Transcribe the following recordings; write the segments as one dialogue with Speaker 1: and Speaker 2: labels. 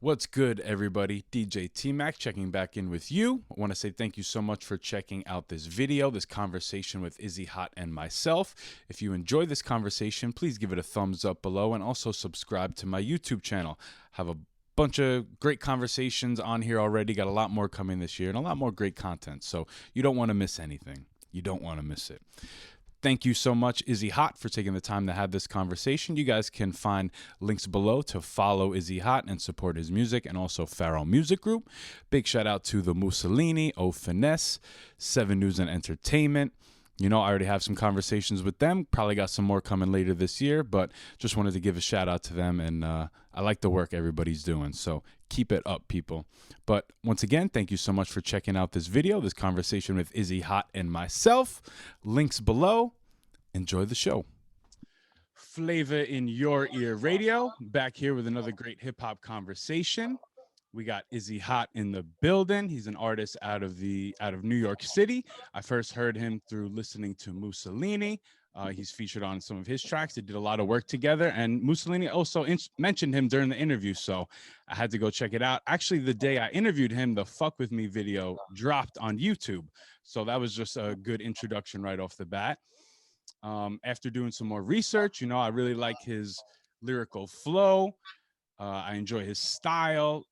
Speaker 1: What's good, everybody? DJ TMac checking back in with you. I want to say thank you so much for checking out this video, this conversation with Izzy Hott and myself. If you enjoy this conversation, please give it a thumbs up below and also subscribe to my YouTube channel. Have a bunch of great conversations on here already. Got a lot more coming this year and a lot more great content. So you don't want to miss anything. You don't want to miss it. Thank you so much, Izzy Hott, for taking the time to have this conversation. You guys can find links below to follow Izzy Hott and support his music, and also Pharaoh Music Group. Big shout out to the Musalini, Finesse, 7 News and Entertainment. You know, I already have some conversations with them. Probably got some more coming later this year, but just wanted to give a shout out to them. And I like the work everybody's doing. So keep it up, people. But once again, thank you so much for checking out this video, this conversation with Izzy Hott and myself. Links below. Enjoy the show. Flavor in Your Ear Radio, back here with another great hip hop conversation. We got Izzy Hott in the building. He's an artist out of New York City. I first heard him through listening to Musalini. He's featured on some of his tracks. They did a lot of work together, and Musalini also mentioned him during the interview, so I had to go check it out. Actually, the day I interviewed him, the Fuck With Me video dropped on YouTube, so that was just a good introduction right off the bat. After doing some more research, you know, I really like his lyrical flow. I enjoy his style.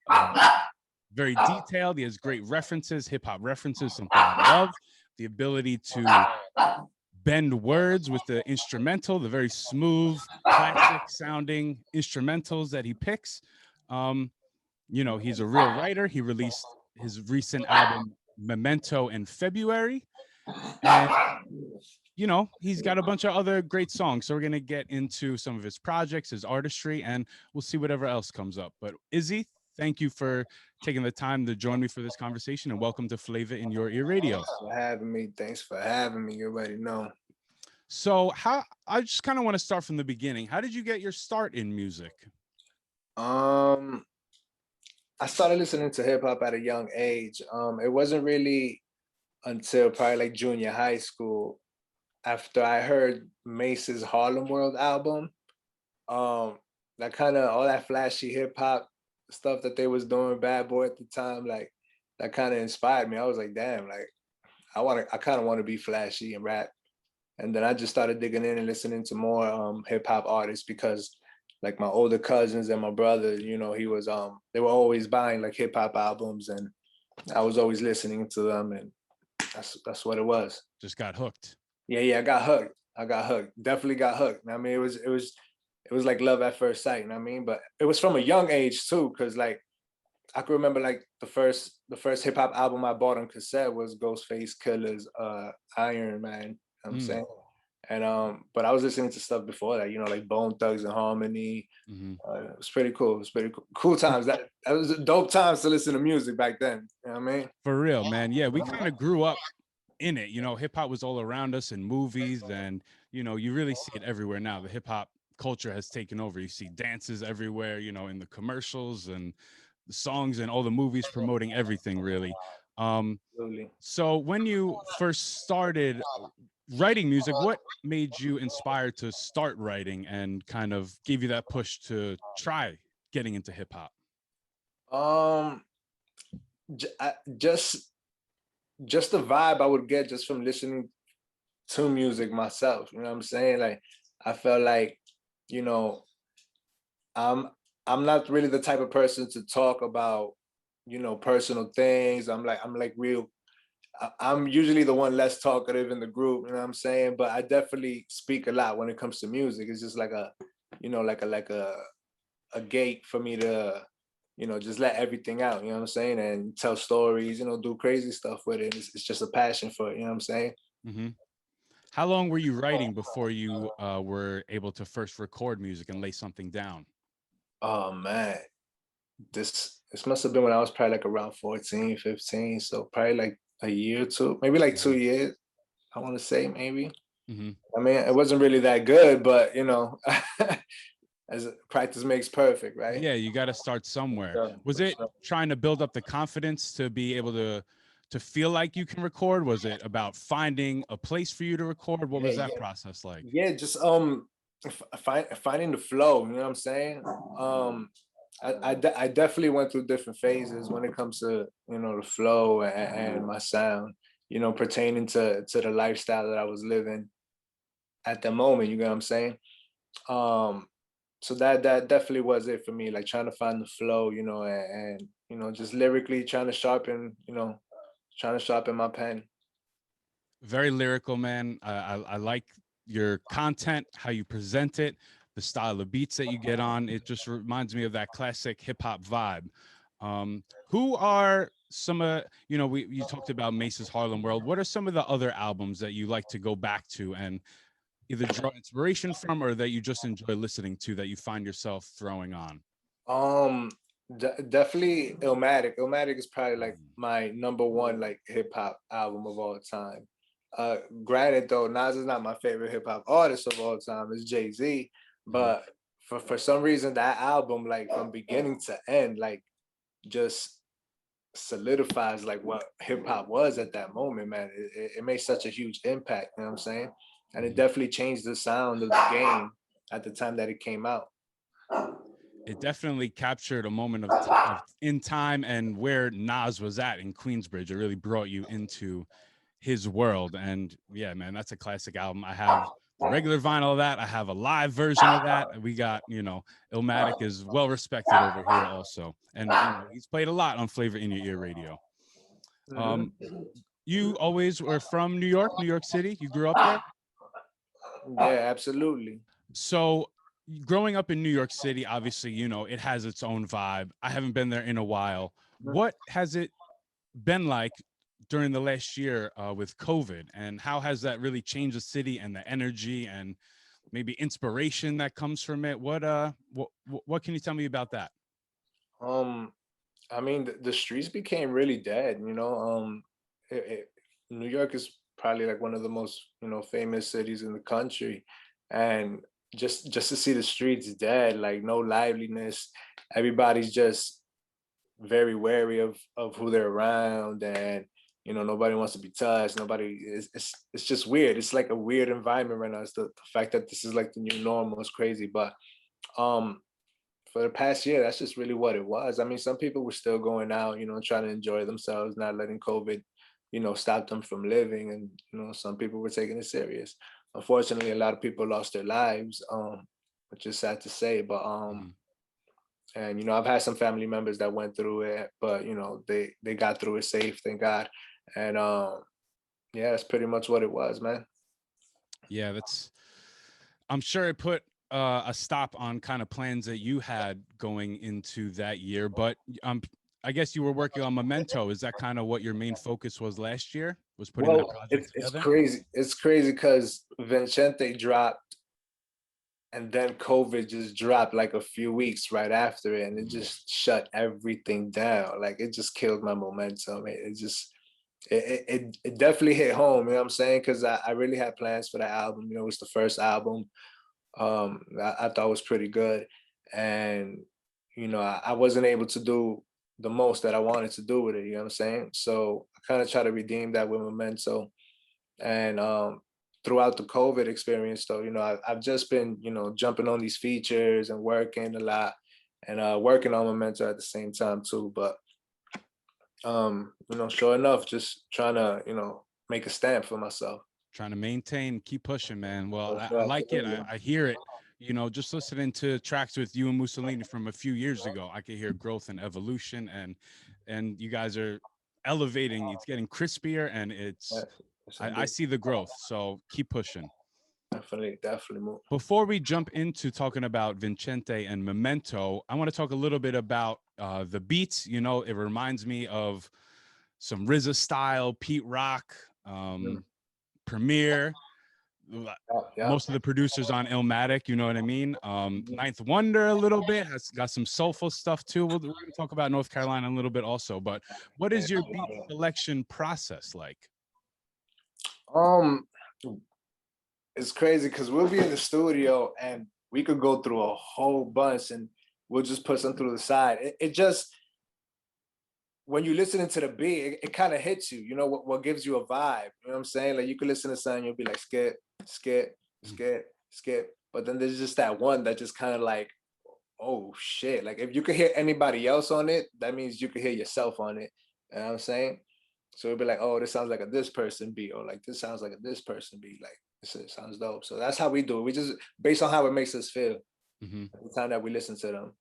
Speaker 1: Very detailed. He has great references, hip hop references, something I love. The ability to bend words with the instrumental, the very smooth, classic sounding instrumentals that he picks. You know, he's a real writer. He released his recent album, MEMENTO, in February. And you know, he's got a bunch of other great songs. So we're going to get into some of his projects, his artistry, and we'll see whatever else comes up. But Izzy, thank you for taking the time to join me for this conversation, and welcome to Flavor in Your Ear Radio.
Speaker 2: Thanks for having me. Thanks for having me. You already know.
Speaker 1: So I just kind of want to start from the beginning. How did you get your start in music?
Speaker 2: I started listening to hip hop at a young age. It wasn't really until probably like junior high school, after I heard Mace's Harlem World album. That kind of all that flashy hip hop stuff that they was doing, Bad Boy at the time, like that kind of inspired me. I was like, damn, like I kind of want to be flashy and rap. And then I just started digging in and listening to more hip hop artists, because like my older cousins and my brother, you know, he was they were always buying like hip hop albums, and I was always listening to them, and that's what it was.
Speaker 1: Just got hooked.
Speaker 2: Yeah, I got hooked. Definitely got hooked. I mean, it was like love at first sight. You know what I mean? But it was from a young age too, because like I can remember like the first hip hop album I bought on cassette was Ghostface Killer's Iron Man. You know what I'm saying? And but I was listening to stuff before that, you know, like Bone Thugs and Harmony. It was pretty cool. It was pretty cool times. That was dope times to listen to music back then. You know what I mean?
Speaker 1: For real, man. Yeah, we kind of grew up in it. You know, hip hop was all around us in movies, and you know, you really see it everywhere now. The hip hop culture has taken over. You see dances everywhere, you know, in the commercials and the songs and all the movies promoting everything, really. So when you first started writing music, what made you inspired to start writing and kind of gave you that push to try getting into hip hop?
Speaker 2: Just the vibe I would get just from listening to music myself. You know what I'm saying? Like I felt like, you know, I'm not really the type of person to talk about, you know, personal things. I'm usually the one less talkative in the group, you know what I'm saying? But I definitely speak a lot when it comes to music. It's just like a, you know, like a gate for me to, you know, just let everything out, you know what I'm saying? And tell stories, you know, do crazy stuff with it. It's just a passion for it, you know what I'm saying?
Speaker 1: How long were you writing before you were able to first record music and lay something down?
Speaker 2: Oh man, this must have been when I was probably like around 14, 15. So probably like a year or two, maybe like 2 years, I want to say maybe. I mean, it wasn't really that good, but you know, as practice makes perfect, right?
Speaker 1: Yeah, you got to start somewhere. Was it trying to build up the confidence to be able to feel like you can record? Was it about finding a place for you to record? What was that process like?
Speaker 2: Yeah, just finding the flow, you know what I'm saying? I definitely went through different phases when it comes to, you know, the flow and my sound, you know, pertaining to the lifestyle that I was living at the moment. You get what I'm saying? Um, so that definitely was it for me, like trying to find the flow, you know, and you know, just lyrically trying to sharpen, you know, trying to sharpen my pen.
Speaker 1: Very lyrical, man. I like your content, how you present it, the style of beats that you get on. It just reminds me of that classic hip hop vibe. Who are some of, you know, you talked about Mace's Harlem World. What are some of the other albums that you like to go back to and either draw inspiration from or that you just enjoy listening to that you find yourself throwing on?
Speaker 2: Um, Definitely Illmatic. Illmatic is probably like
Speaker 1: Mm,
Speaker 2: my number one like hip hop album of all time. Granted though, Nas is not my favorite hip hop artist of all time. It's Jay-Z,
Speaker 1: mhm.
Speaker 2: but for some reason that album, like from beginning to end, like just solidifies like what hip hop was at that moment, man. It made such a huge impact, you know what I'm saying? And it
Speaker 1: Mhm.
Speaker 2: definitely changed the sound of the game at the time that it came out.
Speaker 1: It definitely captured a moment of in time and where Nas was at in Queensbridge. It really brought you into his world. And yeah, man, that's a classic album. I have the regular vinyl of that. I have a live version of that. And we got, you know, Illmatic is well respected over here also. And, you know, he's played a lot on Flavor in Your Ear Radio. Um,
Speaker 2: Mhm.
Speaker 1: you always were from New York City. You grew up there.
Speaker 2: Yeah, absolutely.
Speaker 1: So growing up in New York City, obviously, you know, it has its own vibe. I haven't been there in a while. What has it been like during the last year with COVID, and how has that really changed the city and the energy and maybe inspiration that comes from it? What can you tell me about that?
Speaker 2: Um, I mean, the streets became really dead. You know, New York is probably like one of the most, you know, famous cities in the country, and just to see the streets dead, like no liveliness, everybody's just very wary of who they're around, and you know, nobody wants to be touched. Nobody is. It's just weird. It's like a weird environment right now. It's the fact that this is like the new normal is crazy, but um for the past year, that's just really what it was. I mean, some people were still going out, you know, trying to enjoy themselves, not letting COVID, you know, stop them from living. And, you know, some people were taking it serious. Unfortunately, a lot of people lost their lives, which is sad to say. But
Speaker 1: Mhm.
Speaker 2: and you know, I've had some family members that went through it, but you know, they got through it safe, thank God. And yeah, that's pretty much what it was, man.
Speaker 1: Yeah, that's. I'm sure it put a stop on kind of plans that you had going into that year. But I guess you were working on Memento. Is that kind of what your main focus was last year? Was putting that
Speaker 2: Well,
Speaker 1: project
Speaker 2: it's
Speaker 1: together?
Speaker 2: crazy. It's crazy because Vincente dropped and then COVID just dropped like a few weeks right after it, and it
Speaker 1: Mhm.
Speaker 2: just shut everything down. Like it just killed my momentum. It just it definitely hit home. You know what I'm saying? Because I really had plans for that album. You know, it was the first album. I thought was pretty good, and you know, I wasn't able to do the most that I wanted to do with it. You know what I'm saying? So I kind of try to redeem that with Memento, and throughout the COVID experience, though, you know, I've just been, you know, jumping on these features and working a lot, and working on Memento at the same time too. But you know, sure enough, just trying to, you know, make a stamp for myself.
Speaker 1: Trying to maintain, keep pushing, man. Well,
Speaker 2: For
Speaker 1: I
Speaker 2: sure,
Speaker 1: like it.
Speaker 2: absolutely.
Speaker 1: I hear it. You know, just listening to tracks with you and Musalini from a few years ago, I could hear growth and evolution, and you guys are elevating. It's getting crispier, and
Speaker 2: Yes,
Speaker 1: it's
Speaker 2: yes,
Speaker 1: I
Speaker 2: indeed.
Speaker 1: see the growth. So keep pushing.
Speaker 2: Definitely, definitely move.
Speaker 1: Before we jump into talking about Vincente and Memento, I want to talk a little bit about the beats. You know, it reminds me of some RZA style, Pete Rock,
Speaker 2: Mm.
Speaker 1: Premier,
Speaker 2: Yeah, yeah.
Speaker 1: most of the producers on Illmatic, you know what I mean? Ninth Wonder a little bit has got some soulful stuff too. We're going to talk about North Carolina a little bit also, but what is your beat
Speaker 2: Yeah.
Speaker 1: selection process like?
Speaker 2: Um, it's crazy because we'll be in the studio and we could go through a whole bunch and we'll just put some through the side. It just when you listening to the beat, it kind of hits you. You know what gives you a vibe. You know what I'm saying? Like you could listen to something, you'll be like skip, skip,
Speaker 1: Mm.
Speaker 2: skip, skip. But then there's just that one that just kind of like oh shit, like if you could hear anybody else on it, that means you could hear yourself on it. You know what I'm saying? So it'd be like, oh, this sounds like a this person beat, or like this sounds like a this person beat. Like it sounds dope. So that's how we do it. We just based on how it makes us feel
Speaker 1: Hmm.
Speaker 2: at the time that we listen to them.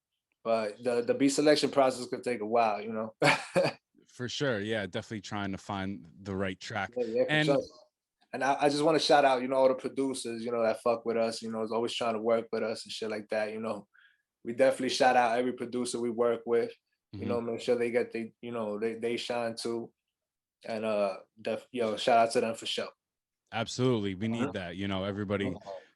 Speaker 2: But the beat selection process could take a while, you know.
Speaker 1: For sure. Yeah, definitely trying to find the right track.
Speaker 2: Yeah, yeah, for
Speaker 1: And
Speaker 2: sure. And I just want to shout out, you know, all the producers, you know, that fuck with us, you know, is always trying to work with us and shit like that. You know, we definitely shout out every producer we work with, you
Speaker 1: mhm,
Speaker 2: know, make sure they get the, you know, they shine too. And yo, shout out to them for sure.
Speaker 1: absolutely, we need
Speaker 2: Mhm.
Speaker 1: that. Everybody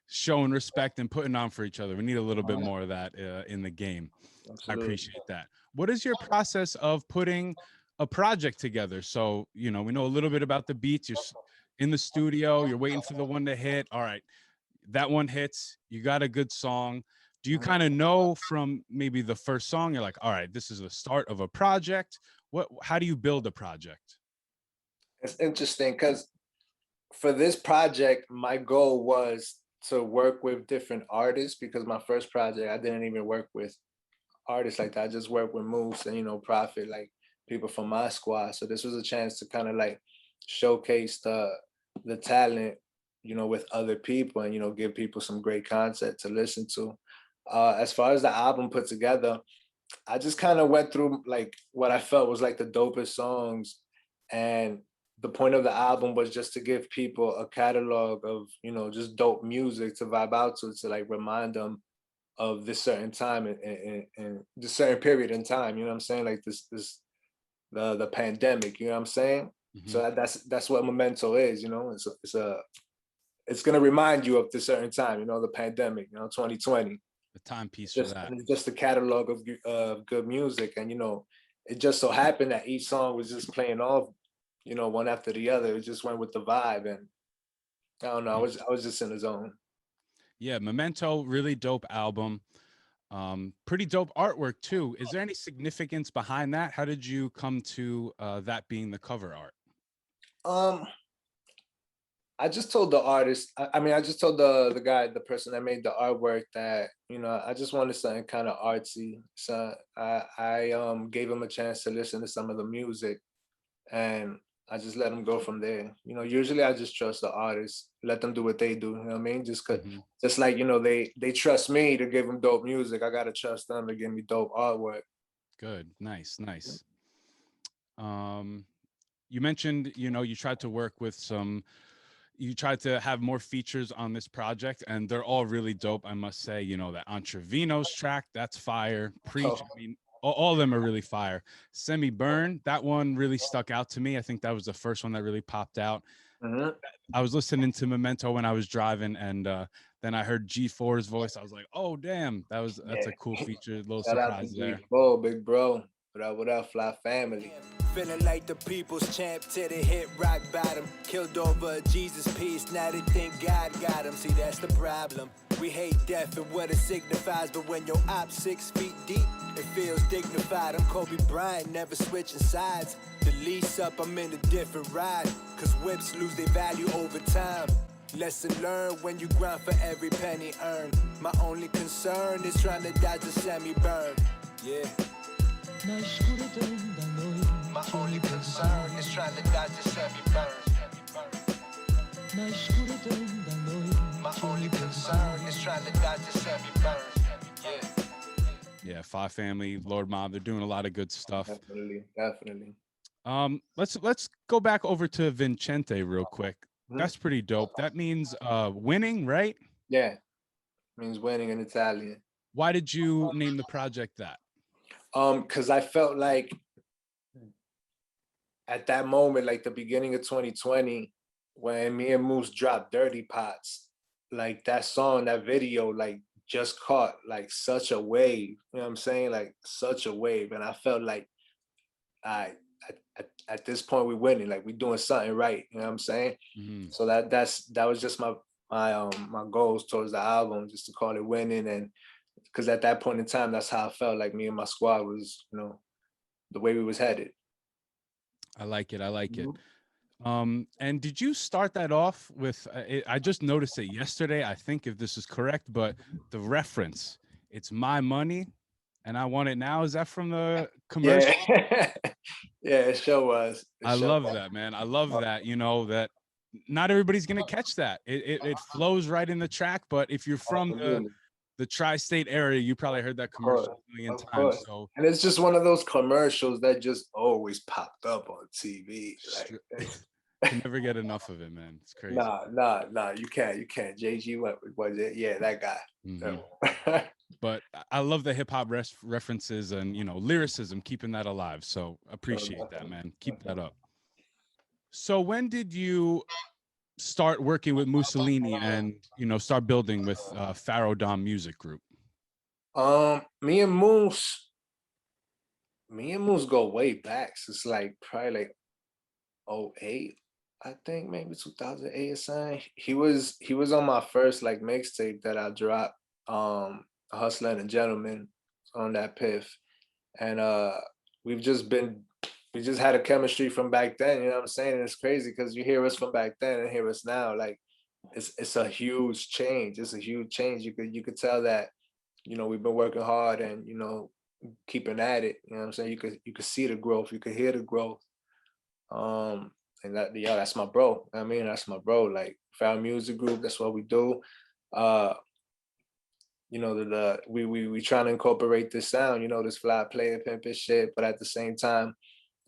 Speaker 1: showing respect and putting on for each other. We need a little bit more of that in the game. I
Speaker 2: Absolutely.
Speaker 1: appreciate that. What is your process of putting a project together? So, we know a little bit about the beats. You're in the studio, you're waiting for the one to hit. All right, that one hits, you got a good song. Do you
Speaker 2: Mhm.
Speaker 1: kind of know from maybe the first song, you're like, all right, this is the start of a project? How do you build a project?
Speaker 2: It's interesting because for this project, my goal was to work with different artists because my first project, I didn't even work with artists like that. I just worked with Moose and, you know, Prophet, like people from my squad. So this was a chance to kind of like showcase the talent, you know, with other people and, you know, give people some great content to listen to. As far as the album put together, I just kind of went through like what I felt was like the dopest songs, and the point of the album was just to give people a catalog of, you know, just dope music to vibe out to like remind them of this certain time and this certain period in time. You know what I'm saying? Like this the pandemic. You know what I'm saying? So
Speaker 1: Hmm.
Speaker 2: that's what Memento is. You know, it's gonna remind you of this certain time. You know, the pandemic. You know, 2020.
Speaker 1: The timepiece for
Speaker 2: Just
Speaker 1: that.
Speaker 2: and it's just a catalog of good music, and you know, it just so happened that each song was just playing off, you know, one after the other. It just went with the vibe, and I don't know. I was just in the zone.
Speaker 1: Yeah, Memento, really dope album. Pretty dope artwork too. Is there any significance behind that? How did you come to that being the cover art?
Speaker 2: Um, I just told the artist. I mean, I just told the guy, the person that made the artwork, that you know, I just wanted something kind of artsy. So I gave him a chance to listen to some of the music, and I just let them go from there. You know, usually I just trust the artists, let them do what they do. You know what I mean?
Speaker 1: Hmm.
Speaker 2: Just like, you know, they trust me to give them dope music. I gotta trust them to give me dope artwork.
Speaker 1: Good, nice, nice. Um, you mentioned, you tried to work with you tried to have more features on this project, and they're all really dope, I must say. That Entrevino's track, that's fire. Preach,
Speaker 2: Oh,
Speaker 1: I mean, all of them are really fire. Semi Burn, that one really stuck out to me. I think that was the first one that really popped out.
Speaker 2: mhm.
Speaker 1: I was listening to Memento when I was driving, and then I heard G4's voice. I was like, oh damn, that's
Speaker 2: Yeah.
Speaker 1: a cool feature, little
Speaker 2: Shout out to
Speaker 1: surprise there.
Speaker 2: G4, big bro. What up, Fly family?
Speaker 3: Feeling like the people's champ till they hit rock bottom. Killed over Jesus peace, now they think God got him. See, that's the problem. We hate death and what it signifies, but when your op 6 feet deep, it feels dignified. I'm Kobe Bryant, never switching sides. The lease up, I'm in a different ride. Cause whips lose their value over time. Lesson learned when you grind for every penny earned. My only concern is trying to dodge a semi-burn. Yeah. My only concern is trying to dodge the semi-burn. My only concern is trying to dodge the semi-burn. Yeah.
Speaker 1: Yeah, Five Family, Lord Mob, they're doing a lot of good stuff.
Speaker 2: Definitely, definitely.
Speaker 1: Let's go back over to Vincente real quick.
Speaker 2: Mhm.
Speaker 1: That's pretty dope. That means winning, right?
Speaker 2: Yeah, means winning in Italian.
Speaker 1: Why did you name the project that?
Speaker 2: Because I felt like at that moment, like the beginning of 2020, when me and Moose dropped Dirty Pots, like that song, that video, like just caught like such a wave. You know what I'm saying? Like such a wave. And I felt like I at this point we're winning, like we're doing something right. You know what I'm saying?
Speaker 1: Mhm.
Speaker 2: So that was just my goals towards the album, just to call it winning. And because at that point in time, that's how I felt like me and my squad was, you know, the way we was headed.
Speaker 1: I like it. I like it.
Speaker 2: Mhm.
Speaker 1: And did you start that off with? I just noticed it yesterday. I think if this is correct, but the reference It's my money and I want it now. Is that from the commercial?
Speaker 2: Yeah. Yeah, it sure was.
Speaker 1: I love that, man. I love that, you know, that not everybody's gonna catch that. It flows right in the track, but if you're from
Speaker 2: Absolutely.
Speaker 1: the tri-state area, you probably heard that
Speaker 2: Of course,
Speaker 1: commercial a million
Speaker 2: of
Speaker 1: times.
Speaker 2: course.
Speaker 1: So
Speaker 2: And it's just one of those commercials that just always popped up on TV. Like,
Speaker 1: can never get enough of it, man. It's crazy.
Speaker 2: nah, you can't. JG, what was it? Yeah, that guy.
Speaker 1: Mhm. But I love the hip hop references and, you know, lyricism, keeping that alive. So appreciate that, man. Keep that up. So when did you start working with Musalini and, you know, start building with Pharaoh Music Group?
Speaker 2: Me and Moose, go way back. It's like probably like '08, I think, maybe 2008 or something. He was on my first like mixtape that I dropped, Hustler and a Gentleman, on that piff. And we've just been we just had a chemistry from back then, you know what I'm saying? And it's crazy because you hear us from back then and hear us now. Like it's a huge change. It's a huge change. You could tell that, you know, we've been working hard and, you know, keeping at it. You know what I'm saying? You could see the growth, you could hear the growth. And that's my bro. I mean, that's my bro. Like Pharaoh Music Group, that's what we do. You know, we trying to incorporate this sound, you know, this fly player pimpin' shit, but at the same time,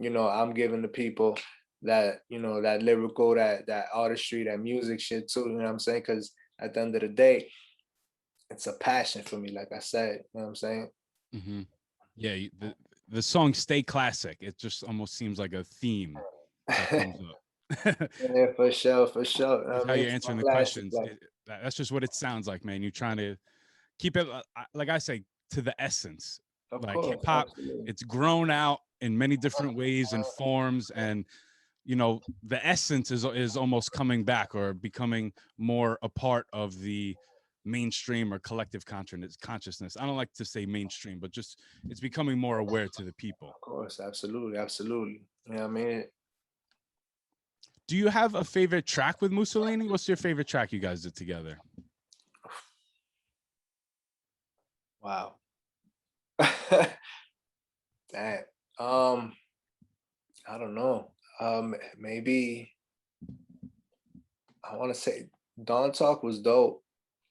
Speaker 2: you know, I'm giving the people that, you know, that lyrical, that artistry, that music shit too, you know what I'm saying? Because at the end of the day, it's a passion for me, like I said, you know what I'm saying?
Speaker 1: Mm-hmm. Yeah, the song "Stay Classic." It just almost seems like a theme that comes up.
Speaker 2: Yeah, for sure, for sure.
Speaker 1: With
Speaker 2: I
Speaker 1: how
Speaker 2: mean,
Speaker 1: you're
Speaker 2: it's my
Speaker 1: answering the
Speaker 2: classic,
Speaker 1: questions,
Speaker 2: like,
Speaker 1: that's just what it sounds like, man. You're trying to keep it, like I say, to the essence.
Speaker 2: of
Speaker 1: Like hip
Speaker 2: course,
Speaker 1: hop,
Speaker 2: absolutely.
Speaker 1: it's grown out in many different ways and forms, and you know the essence is almost coming back or becoming more a part of the mainstream or collective consciousness. I don't like to say mainstream, but just it's becoming more aware to the people.
Speaker 2: Of course, absolutely, absolutely. You know what I mean?
Speaker 1: Do you have a favorite track with Musalini? What's your favorite track you guys did together?
Speaker 2: Wow. That I don't know. Maybe I want to say Dawn Talk was dope.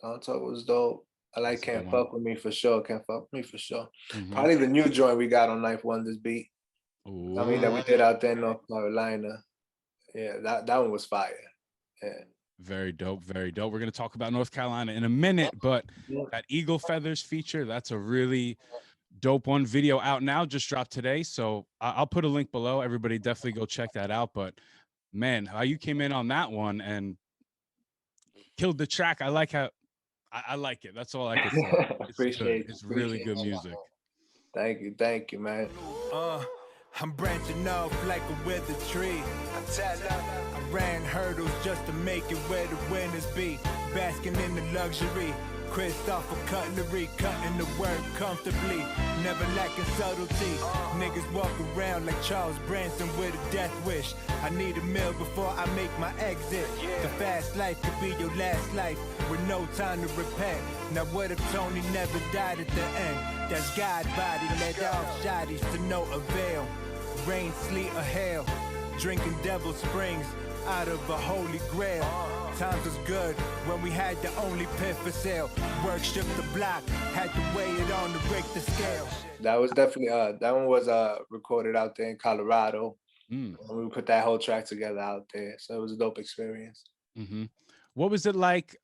Speaker 2: Dawn Talk was dope. I like
Speaker 1: That's a good
Speaker 2: Can't
Speaker 1: one.
Speaker 2: Fuck With Me for sure. Can't Fuck With Me for sure.
Speaker 1: Mm-hmm.
Speaker 2: Probably the new joint we got on Knife Wonders beat. I mean, that we did out there in North Carolina. Yeah, that one was fire. Yeah.
Speaker 1: Very dope, very dope. We're gonna talk about North Carolina in a minute, but
Speaker 2: Yeah.
Speaker 1: that Eagle Feathers feature, that's a really dope one. Video out now, just dropped today. So I'll put a link below. Everybody definitely go check that out. But man, how you came in on that one and killed the track. I like how I like it. That's all I can say. It's good.
Speaker 2: Appreciate you.
Speaker 1: It's really
Speaker 2: Appreciate
Speaker 1: good
Speaker 2: you.
Speaker 1: music.
Speaker 2: Thank you, man.
Speaker 3: I'm branching off like a withered tree. I ran hurdles just to make it where the winners be. Basking in the luxury. Christopher cutlery, cutting the work comfortably. Never lacking subtlety. Niggas walk around like Charles Branson with a death wish. I need a meal before I make my exit. The fast life could be your last life with no time to repent. Now what if Tony never died at the end? That's God body let off shotties to no avail. Rain, sleet, or hail. Drinking Devil Springs out of a holy grail. Times was good when we had the only pit for sale. Work shook the block, had to weigh it on the Richter scale.
Speaker 2: That was definitely that one was recorded out there in Colorado. And we put that whole track together out there. So it was a dope experience.
Speaker 1: Mm-hmm. What was it like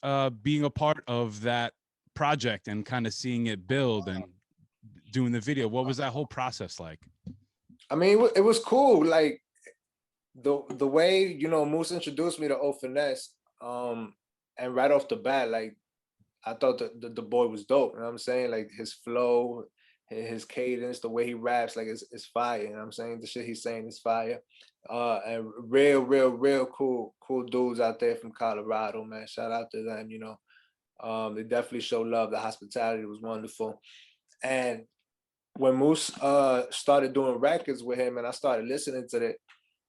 Speaker 1: being a part of that project and kind of seeing it build and doing the video? What was that whole process like?
Speaker 2: I mean, it was cool. Like the way, you know, Moose introduced me to O Finesse, and right off the bat, like I thought the boy was dope. You know what I'm saying? Like his flow, his cadence, the way he raps, like it's fire. You know what I'm saying? The shit he's saying is fire. And real cool dudes out there from Colorado, man. Shout out to them, you know. They definitely show love. The hospitality was wonderful. And when Moose started doing records with him and I started listening to it,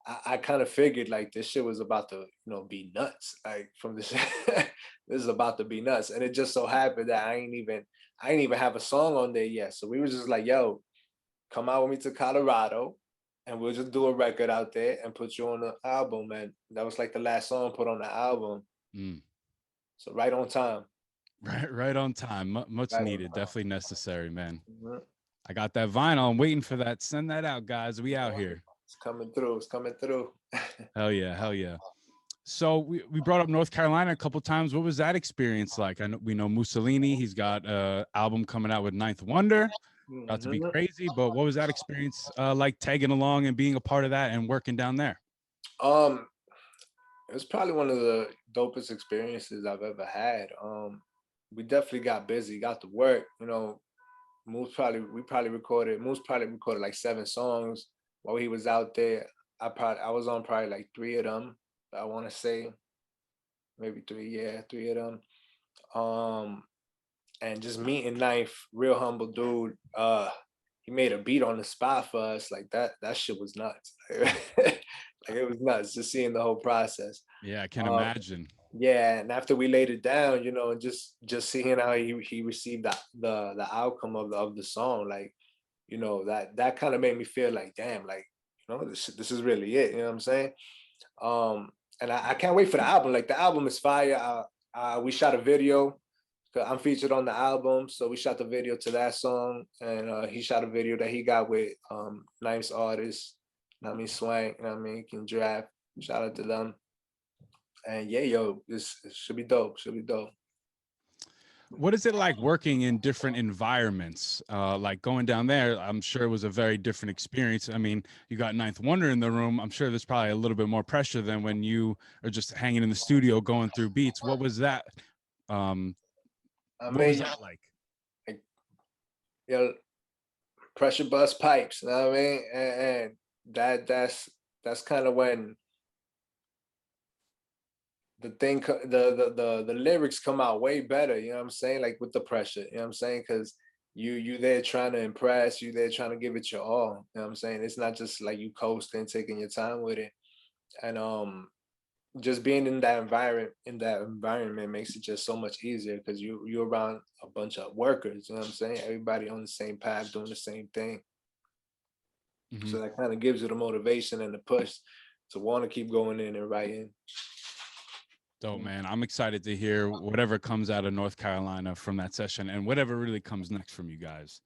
Speaker 2: I kind of figured like this shit was about to, be nuts. Like from this, this is about to be nuts. And it just so happened that I ain't even have a song on there yet. So we were just like, yo, come out with me to Colorado and we'll just do a record out there and put you on the album. And that was like the last song put on the album. So right on time.
Speaker 1: Right on time. Much
Speaker 2: Right
Speaker 1: needed. Definitely necessary, man.
Speaker 2: Mhm.
Speaker 1: I got that vinyl. I'm waiting for that. Send that out, guys. We out here.
Speaker 2: It's coming through. It's coming through.
Speaker 1: Hell yeah. Hell yeah. So we brought up North Carolina a couple times. What was that experience like? I know we know Musalini. He's got an album coming out with Ninth Wonder. About to be crazy. But what was that experience like, tagging along and being a part of that and working down there?
Speaker 2: It was probably one of the dopest experiences I've ever had. We definitely got busy, got to work. Moose probably recorded like 7 songs while he was out there. I was on probably like 3 of them. I want to say maybe 3, yeah, 3 of them. And just meeting Knife, real humble dude. He made a beat on the spot for us. Like that shit was nuts. Like it was nuts just seeing the whole process.
Speaker 1: Yeah, I can imagine.
Speaker 2: Yeah, and after we laid it down, and just seeing how he received the outcome of the song, like, that kind of made me feel like, damn, like, this is really it. You know what I'm saying? And I can't wait for the album. Like the album is fire. We shot a video. I'm featured on the album, so we shot the video to that song, and he shot a video that he got with nice artists. Swank, King Draft. Shout out to them. And yeah, yo, this should be dope. Should be dope.
Speaker 1: What is it like working in different environments? Like going down there, I'm sure it was a very different experience. I mean, you got Ninth Wonder in the room. I'm sure there's probably a little bit more pressure than when you are just hanging in the studio going through beats. What was that? What was that like?
Speaker 2: Pressure bust pipes. You know what I mean? And that's kind of when the lyrics come out way better, you know what I'm saying? Like with the pressure, you know what I'm saying? Because you there trying to impress, you there trying to give it your all, you know what I'm saying? It's not just like you coasting, taking your time with it. And just being in that environment makes it just so much easier because you're around a bunch of workers, you know what I'm saying? Everybody on the same path doing the same thing. So that kind of gives you the motivation and the push to want to keep going in and writing.
Speaker 1: Dope, man. I'm excited to hear whatever comes out of North Carolina from that session and whatever really comes next from you guys.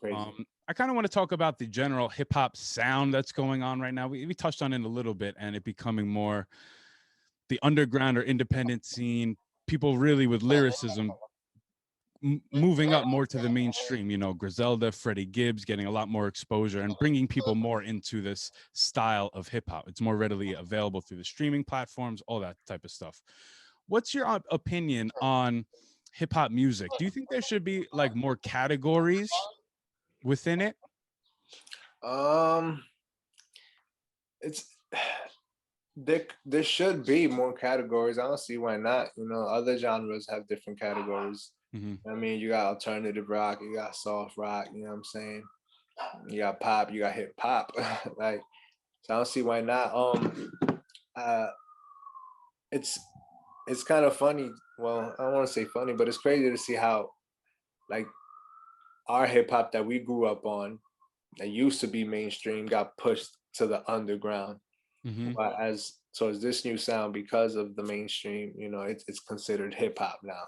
Speaker 1: I kind of want to talk about the general hip hop sound that's going on right now. We touched on it a little bit, and it becoming more the underground or independent scene, people really with lyricism moving up more to the mainstream, Griselda, Freddie Gibbs getting a lot more exposure and bringing people more into this style of hip hop. It's more readily available through the streaming platforms, all that type of stuff. What's your opinion on hip hop music? Do you think there should be like more categories within it?
Speaker 2: It's there should be more categories. I don't see why not. Other genres have different categories. I mean, you got alternative rock, you got soft rock, you know what I'm saying? You got pop, you got hip hop. Like, so I don't see why not. It's kind of funny. Well, I don't want to say funny, but it's crazy to see how, like, our hip hop that we grew up on, that used to be mainstream, got pushed to the underground. But as this new sound, because of the mainstream, it's considered hip hop now,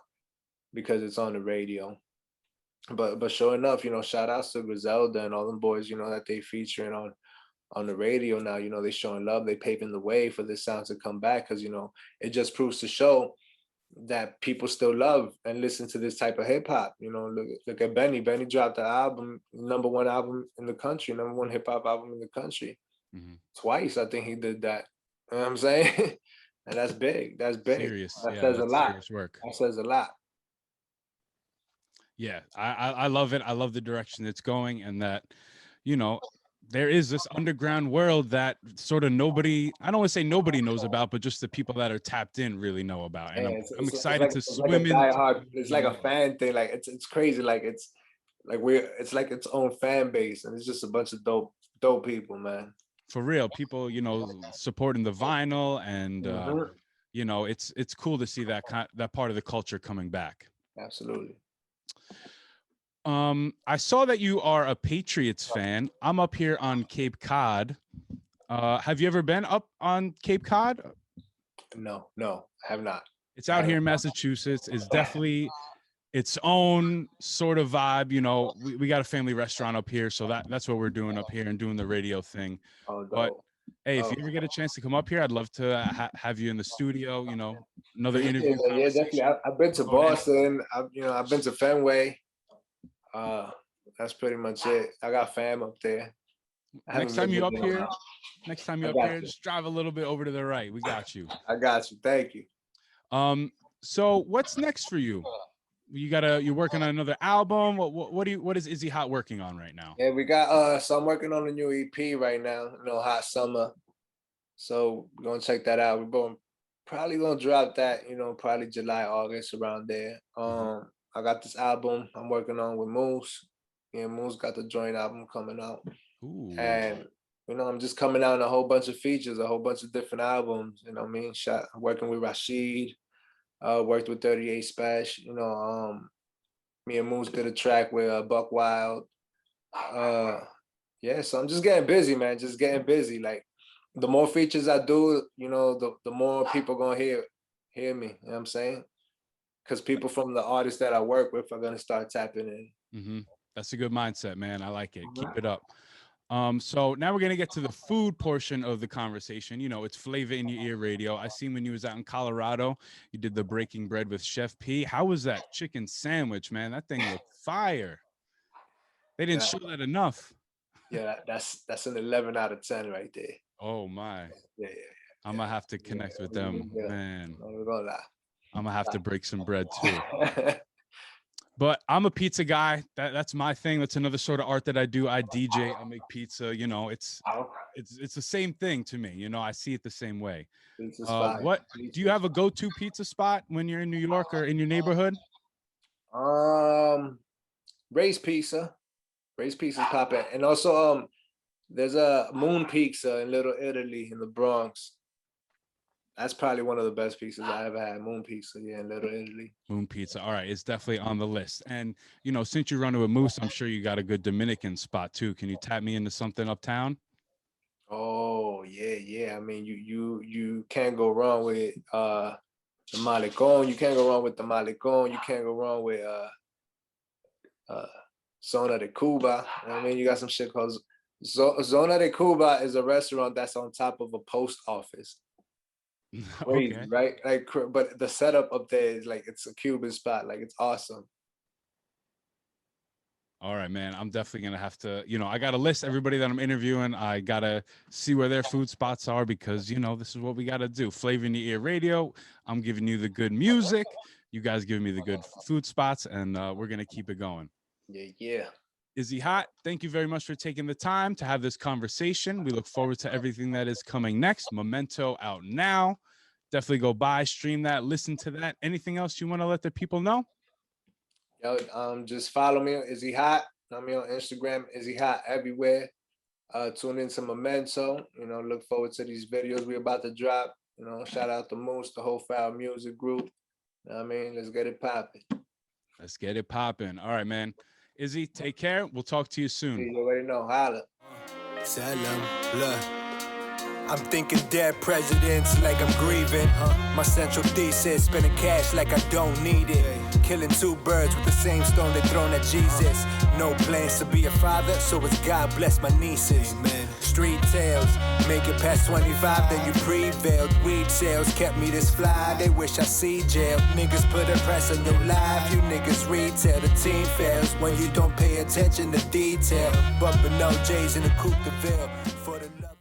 Speaker 2: because it's on the radio. But sure enough, shout outs to Griselda and all them boys, that they featuring on the radio now. They showing love, they paving the way for this sound to come back, because it just proves to show that people still love and listen to this type of hip hop. Look at Benny. Benny dropped the album, #1 album in the country, #1 hip hop album in the country. Twice, I think he did that. You know what I'm saying? And that's big. That's big.
Speaker 1: Serious.
Speaker 2: That says a lot.
Speaker 1: Serious work.
Speaker 2: That says a lot.
Speaker 1: Yeah, I love it. I love the direction it's going, and that, there is this underground world that sort of nobody, I don't want to say nobody knows about, but just the people that are tapped in really know about. And I'm excited to swim in.
Speaker 2: It's like a fan thing. Like it's crazy. Like it's like its own fan base, and it's just a bunch of dope people, man.
Speaker 1: For real, people, supporting the vinyl, and
Speaker 2: Mhm.
Speaker 1: it's cool to see that part of the culture coming back.
Speaker 2: Absolutely.
Speaker 1: I saw that you are a Patriots fan. I'm up here on Cape Cod. Have you ever been up on Cape Cod?
Speaker 2: No, I have not.
Speaker 1: It's out here in Massachusetts. It's definitely its own sort of vibe. We got a family restaurant up here, so that's what we're doing up here and doing the radio thing.
Speaker 2: Oh,
Speaker 1: But
Speaker 2: dope.
Speaker 1: hey, if
Speaker 2: Oh.
Speaker 1: you ever get a chance to come up here, I'd love to have you in the studio. Another
Speaker 2: Yeah,
Speaker 1: interview
Speaker 2: yeah, definitely.
Speaker 1: conversation.
Speaker 2: I've been to
Speaker 1: Go ahead.
Speaker 2: Boston. I've been to Fenway. That's pretty much it. I got fam up there. I
Speaker 1: Next
Speaker 2: haven't
Speaker 1: time
Speaker 2: been
Speaker 1: you up
Speaker 2: there.
Speaker 1: here,
Speaker 2: I got you.
Speaker 1: just drive a little bit over to the right. We got you.
Speaker 2: I got you. Thank you.
Speaker 1: So what's next for you? You're working on another album. What is Izzy Hott working on right now?
Speaker 2: Yeah, we got so I'm working on a new EP right now, Hot Summer. So we're gonna check that out. Probably gonna drop that, probably July, August, around there. I got this album I'm working on with Moose. Yeah, Moose got the joint album coming out.
Speaker 1: Ooh.
Speaker 2: And I'm just coming out in a whole bunch of features, a whole bunch of different albums, what I mean? Working with Rashid, worked with 38 Spash, me and Moose did a track with Buck Wild. Yeah, so I'm just getting busy, man. Just getting busy. Like the more features I do, the more people gonna hear me. You know what I'm saying? Because people from the artists that I work with are gonna start tapping in.
Speaker 1: Mm-hmm. That's a good mindset, man. I like it. Keep it up. So now we're gonna get to the food portion of the conversation. It's Flavor in Your Ear Radio. I seen when you was out in Colorado, you did the Breaking Bread with Chef P. How was that chicken sandwich, man? That thing looked fire. They didn't show that enough.
Speaker 2: Yeah, that's an 11 out of 10 right there.
Speaker 1: Oh my.
Speaker 2: Yeah.
Speaker 1: I'm gonna have to connect with them, man.
Speaker 2: I'm gonna lie.
Speaker 1: I'm gonna have to break some bread too. But I'm a pizza guy. That's my thing. That's another sort of art that I do. I DJ. I make pizza. It's the same thing to me. I see it the same way. What do you have a go-to pizza spot when you're in New York or in your neighborhood?
Speaker 2: Ray's Pizza. Ray's Pizza's popping, and also there's a Moon Pizza in Little Italy in the Bronx. That's probably one of the best pizzas I ever had. Moon Pizza, yeah, in Little Italy.
Speaker 1: Moon Pizza. All right, it's definitely on the list. And since you run with Moose, I'm sure you got a good Dominican spot too. Can you tap me into something uptown?
Speaker 2: Oh yeah. I mean, you can't go wrong with the Malecon. You can't go wrong with the Malecon. You can't go wrong with Zona de Cuba. I mean, you got some shit called Zona de Cuba is a restaurant that's on top of a post office. Crazy,
Speaker 1: Okay.
Speaker 2: right? Like, but the setup up there is like it's a Cuban spot. Like, it's awesome.
Speaker 1: All right, man. I'm definitely gonna have to. I gotta list everybody that I'm interviewing. I gotta see where their food spots are because this is what we gotta do. Flavor in the Ear Radio. I'm giving you the good music. You guys giving me the good food spots, and we're gonna keep it going.
Speaker 2: Yeah.
Speaker 1: Izzy Hott, thank you very much for taking the time to have this conversation. We look forward to everything that is coming next. Memento out now. Definitely go buy, stream that, listen to that. Anything else you want to let the people know?
Speaker 2: Yo, just follow me on Izzy Hott. I'm on Instagram, Izzy Hott everywhere. Tune into Memento. Look forward to these videos we're about to drop. Shout out to Moose, the whole Pharaoh music group. Let's get it popping.
Speaker 1: Let's get it popping. All right, man. Izzy, take care. We'll talk to you soon.
Speaker 2: You already know. Holla.
Speaker 3: Salam, look. I'm thinking dead presidents like I'm grieving. My central thesis, spending cash like I don't need it. Killing two birds with the same stone they thrown at Jesus. No plans to be a father, so it's God bless my nieces. Amen. Street tales, make it past 25, then you prevailed. Weed sales kept me this fly, they wish I see jail. Niggas put a press on your life, you niggas retail. The team fails when you don't pay attention to detail. Bumping no J's in the Coupe de Ville. For the